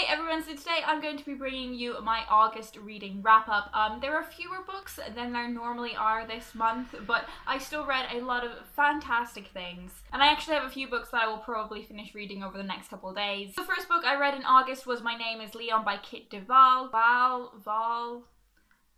Everyone, so today I'm going to be bringing you my August reading wrap up. There are fewer books than there normally are this month, but I still read a lot of fantastic things. And I actually have a few books that I will probably finish reading over the next couple of days. The first book I read in August was My Name is Leon by Kit Duvall.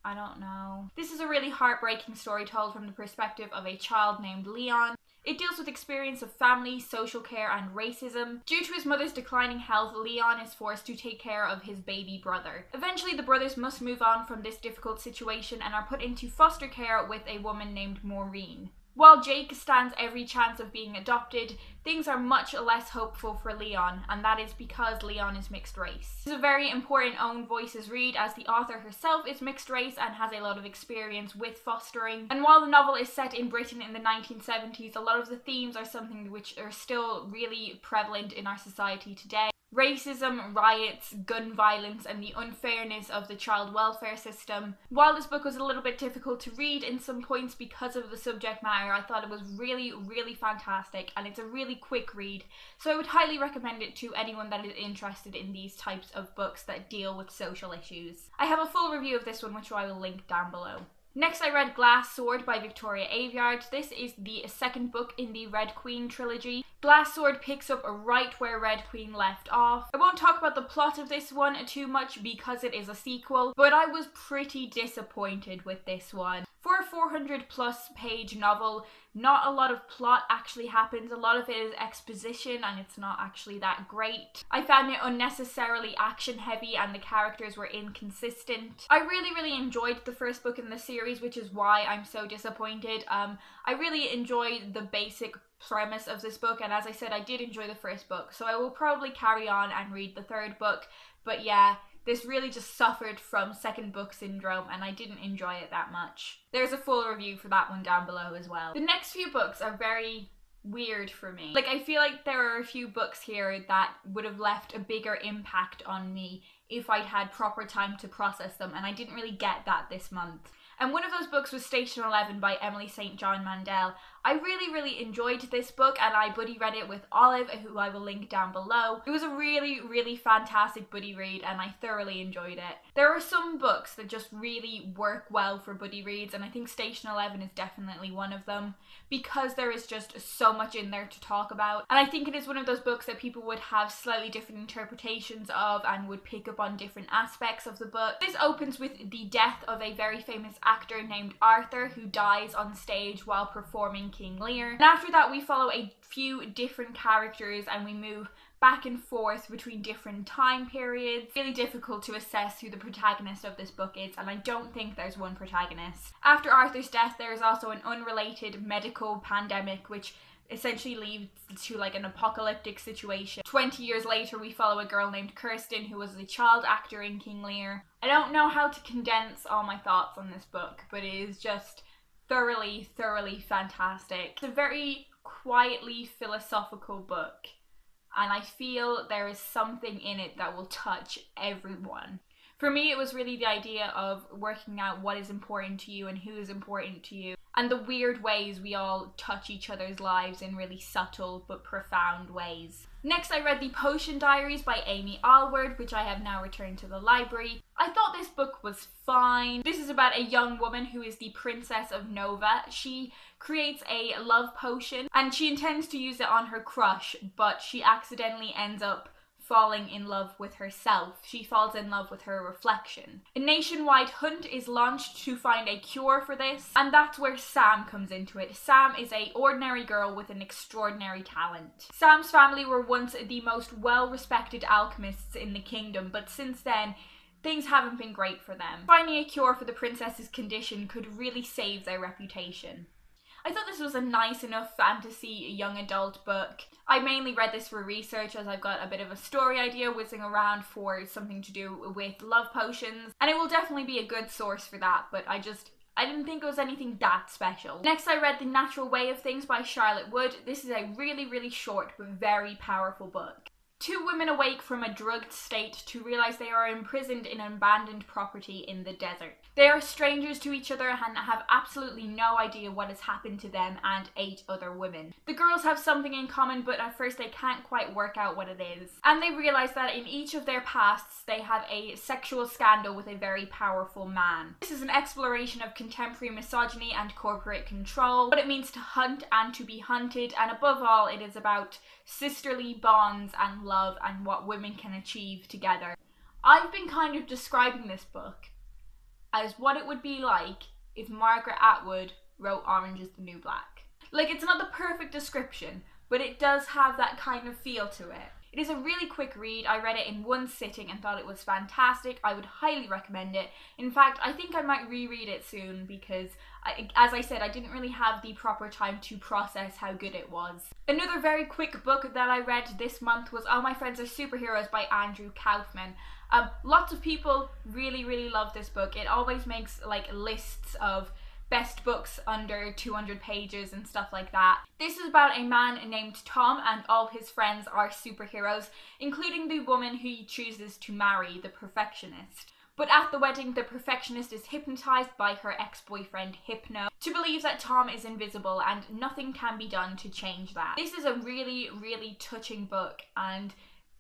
I don't know. This is a really heartbreaking story told from the perspective of a child named Leon. It deals with experience of family, social care, and racism. Due to his mother's declining health, Leon is forced to take care of his baby brother. Eventually, the brothers must move on from this difficult situation and are put into foster care with a woman named Maureen. While Jake stands every chance of being adopted, things are much less hopeful for Leon, and that is because Leon is mixed race. This is a very important own voices read, as the author herself is mixed race and has a lot of experience with fostering. And while the novel is set in Britain in the 1970s, a lot of the themes are something which are still really prevalent in our society today. Racism, riots, gun violence, and the unfairness of the child welfare system. While this book was a little bit difficult to read in some points because of the subject matter, I thought it was really, really fantastic, and it's a really quick read. So I would highly recommend it to anyone that is interested in these types of books that deal with social issues. I have a full review of this one, which I will link down below. Next, I read Glass Sword by Victoria Aveyard. This is the second book in the Red Queen trilogy. Glass Sword picks up right where Red Queen left off. I won't talk about the plot of this one too much because it is a sequel, but I was pretty disappointed with this one. For a 400+ page novel, not a lot of plot actually happens. A lot of it is exposition and it's not actually that great. I found it unnecessarily action heavy and the characters were inconsistent. I really enjoyed the first book in the series, which is why I'm so disappointed. I really enjoyed the basic premise of this book, and as I said, I did enjoy the first book, so I will probably carry on and read the third book, but yeah, this really just suffered from second book syndrome and I didn't enjoy it that much. There's a full review for that one down below as well. The next few books are very weird for me. Like, I feel like there are a few books here that would have left a bigger impact on me if I'd had proper time to process them, and I didn't really get that this month. And one of those books was Station 11 by Emily St. John Mandel. I really enjoyed this book, and I buddy read it with Olive, who I will link down below. It was a really fantastic buddy read, and I thoroughly enjoyed it. There are some books that just really work well for buddy reads, and I think Station 11 is definitely one of them, because there is just so much in there to talk about. And I think it is one of those books that people would have slightly different interpretations of and would pick up on different aspects of the book. This opens with the death of a very famous actor named Arthur, who dies on stage while performing King Lear. And after that we follow a few different characters and we move back and forth between different time periods. It's really difficult to assess who the protagonist of this book is, and I don't think there's one protagonist. After Arthur's death, there is also an unrelated medical pandemic which essentially leads to like an apocalyptic situation. 20 years later we follow a girl named Kirsten who was a child actor in King Lear. I don't know how to condense all my thoughts on this book, but it is just thoroughly fantastic. It's a very quietly philosophical book, and I feel there is something in it that will touch everyone. For me, it was really the idea of working out what is important to you and who is important to you, and the weird ways we all touch each other's lives in really subtle but profound ways. Next, I read the Potion Diaries by Amy Alward, which I have now returned to the library. I thought this book was fine. This is about a young woman who is the Princess of Nova. She creates a love potion and she intends to use it on her crush, but she accidentally ends up falling in love with herself. She falls in love with her reflection. A nationwide hunt is launched to find a cure for this, and that's where Sam comes into it. Sam is an ordinary girl with an extraordinary talent. Sam's family were once the most well-respected alchemists in the kingdom, but since then, things haven't been great for them. Finding a cure for the princess's condition could really save their reputation. I thought this was a nice enough fantasy young adult book. I mainly read this for research as I've got a bit of a story idea whizzing around for something to do with love potions, and it will definitely be a good source for that, but I didn't think it was anything that special. Next, I read The Natural Way of Things by Charlotte Wood. This is a really short but very powerful book. Two women awake from a drugged state to realise they are imprisoned in an abandoned property in the desert. They are strangers to each other and have absolutely no idea what has happened to them and 8 other women. The girls have something in common, but at first they can't quite work out what it is. And they realise that in each of their pasts they have a sexual scandal with a very powerful man. This is an exploration of contemporary misogyny and corporate control, what it means to hunt and to be hunted, and above all it is about sisterly bonds and love and what women can achieve together. I've been kind of describing this book as what it would be like if Margaret Atwood wrote Orange is the New Black. Like, it's not the perfect description, but it does have that kind of feel to it. It is a really quick read. I read it in one sitting and thought it was fantastic. I would highly recommend it. In fact, I think I might reread it soon because, as I said, I didn't really have the proper time to process how good it was. Another very quick book that I read this month was All My Friends Are Superheroes by Andrew Kaufman. Lots of people really love this book. It always makes like lists of best books under 200 pages and stuff like that. This is about a man named Tom and all his friends are superheroes, including the woman who he chooses to marry, the perfectionist. But at the wedding, the perfectionist is hypnotized by her ex-boyfriend Hypno to believe that Tom is invisible and nothing can be done to change that. This is a really touching book, and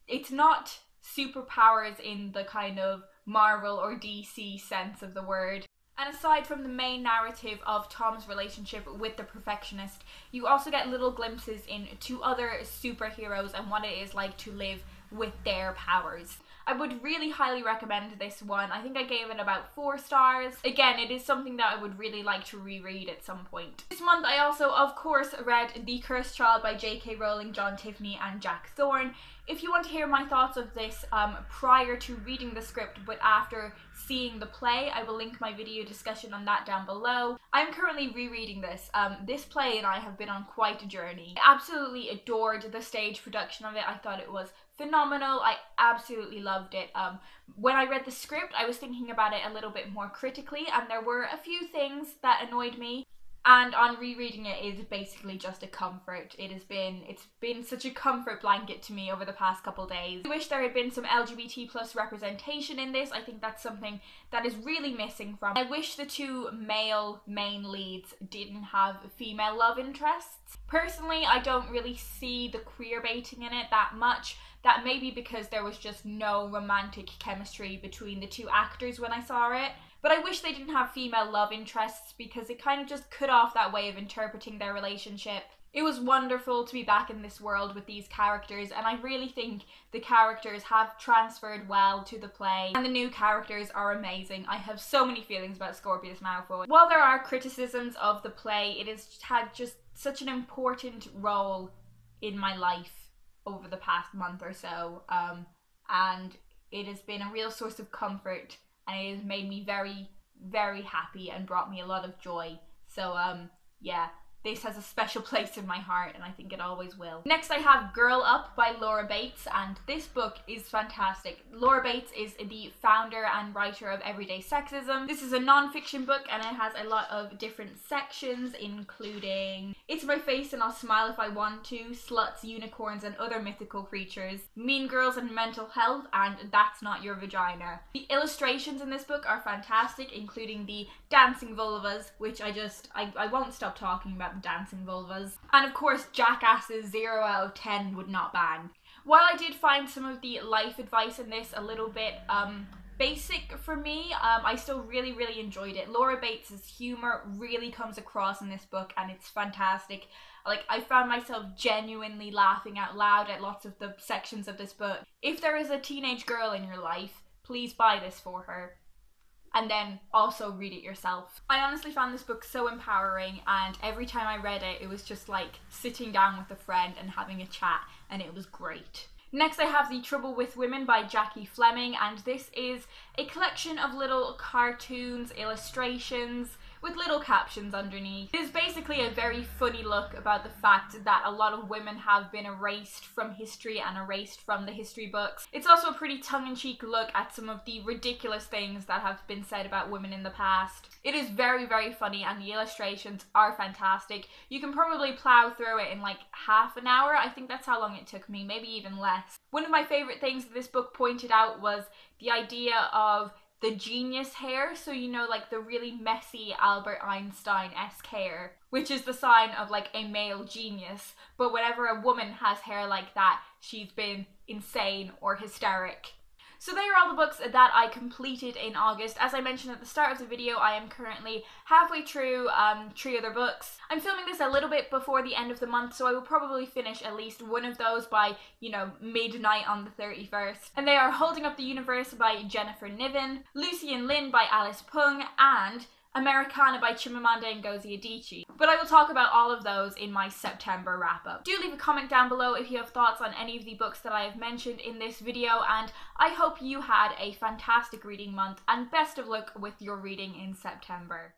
it's not superpowers in the kind of Marvel or DC sense of the word. And aside from the main narrative of Tom's relationship with the perfectionist, you also get little glimpses into other superheroes and what it is like to live with their powers. I would really highly recommend this one. I think I gave it about 4 stars. Again, it is something that I would really like to reread at some point. This month I also, of course, read The Cursed Child by J.K. Rowling, John Tiffany and Jack Thorne. If you want to hear my thoughts of this prior to reading the script but after seeing the play, I will link my video discussion on that down below. I'm currently rereading this. This play and I have been on quite a journey. I absolutely adored the stage production of it. I thought it was phenomenal. I absolutely loved it. When I read the script, I was thinking about it a little bit more critically, and there were a few things that annoyed me. And on rereading it is basically just a comfort. It's been such a comfort blanket to me over the past couple days. I wish there had been some LGBT plus representation in this. I think that's something that is really missing from. I wish the 2 male main leads didn't have female love interests. Personally, I don't really see the queer baiting in it that much. That may be because there was just no romantic chemistry between the 2 actors when I saw it. But I wish they didn't have female love interests because it kind of just cut off that way of interpreting their relationship. It was wonderful to be back in this world with these characters, and I really think the characters have transferred well to the play, and the new characters are amazing. I have so many feelings about Scorpius Malfoy. While there are criticisms of the play, it has had just such an important role in my life over the past month or so, and it has been a real source of comfort. And it has made me very happy and brought me a lot of joy. So yeah, this has a special place in my heart, and I think it always will. Next I have Girl Up by Laura Bates, and this book is fantastic. Laura Bates is the founder and writer of Everyday Sexism. This is a non-fiction book, and it has a lot of different sections, including It's My Face and I'll Smile If I Want To, Sluts, Unicorns and Other Mythical Creatures, Mean Girls and Mental Health, and That's Not Your Vagina. The illustrations in this book are fantastic, including the dancing vulvas, which I won't stop talking about the dancing vulvas. And of course, Jackass's 0 out of 10 would not bang. While I did find some of the life advice in this a little bit basic for me, I still really enjoyed it. Laura Bates's humor really comes across in this book, and it's fantastic. Like, I found myself genuinely laughing out loud at lots of the sections of this book. If there is a teenage girl in your life, please buy this for her. And then also read it yourself. I honestly found this book so empowering, and every time I read it, it was just like sitting down with a friend and having a chat, and it was great. Next I have The Trouble with Women by Jacky Fleming, and this is a collection of little cartoons, illustrations, with little captions underneath. It is basically a very funny look about the fact that a lot of women have been erased from history and erased from the history books. It's also a pretty tongue-in-cheek look at some of the ridiculous things that have been said about women in the past. It is very, very funny, and the illustrations are fantastic. You can probably plow through it in like half an hour. I think that's how long it took me, maybe even less. One of my favorite things that this book pointed out was the idea of the genius hair, so you know, like the really messy Albert Einstein-esque hair, which is the sign of like a male genius. But whenever a woman has hair like that, she's been insane or hysteric. So they are all the books that I completed in August. As I mentioned at the start of the video, I am currently halfway through 3 other books. I'm filming this a little bit before the end of the month, so I will probably finish at least one of those by, you know, midnight on the 31st. And they are Holding Up the Universe by Jennifer Niven, Lucy and Lynn by Alice Pung, and Americana by Chimamanda Ngozi Adichie. But I will talk about all of those in my September wrap-up. Do leave a comment down below if you have thoughts on any of the books that I have mentioned in this video, and I hope you had a fantastic reading month, and best of luck with your reading in September.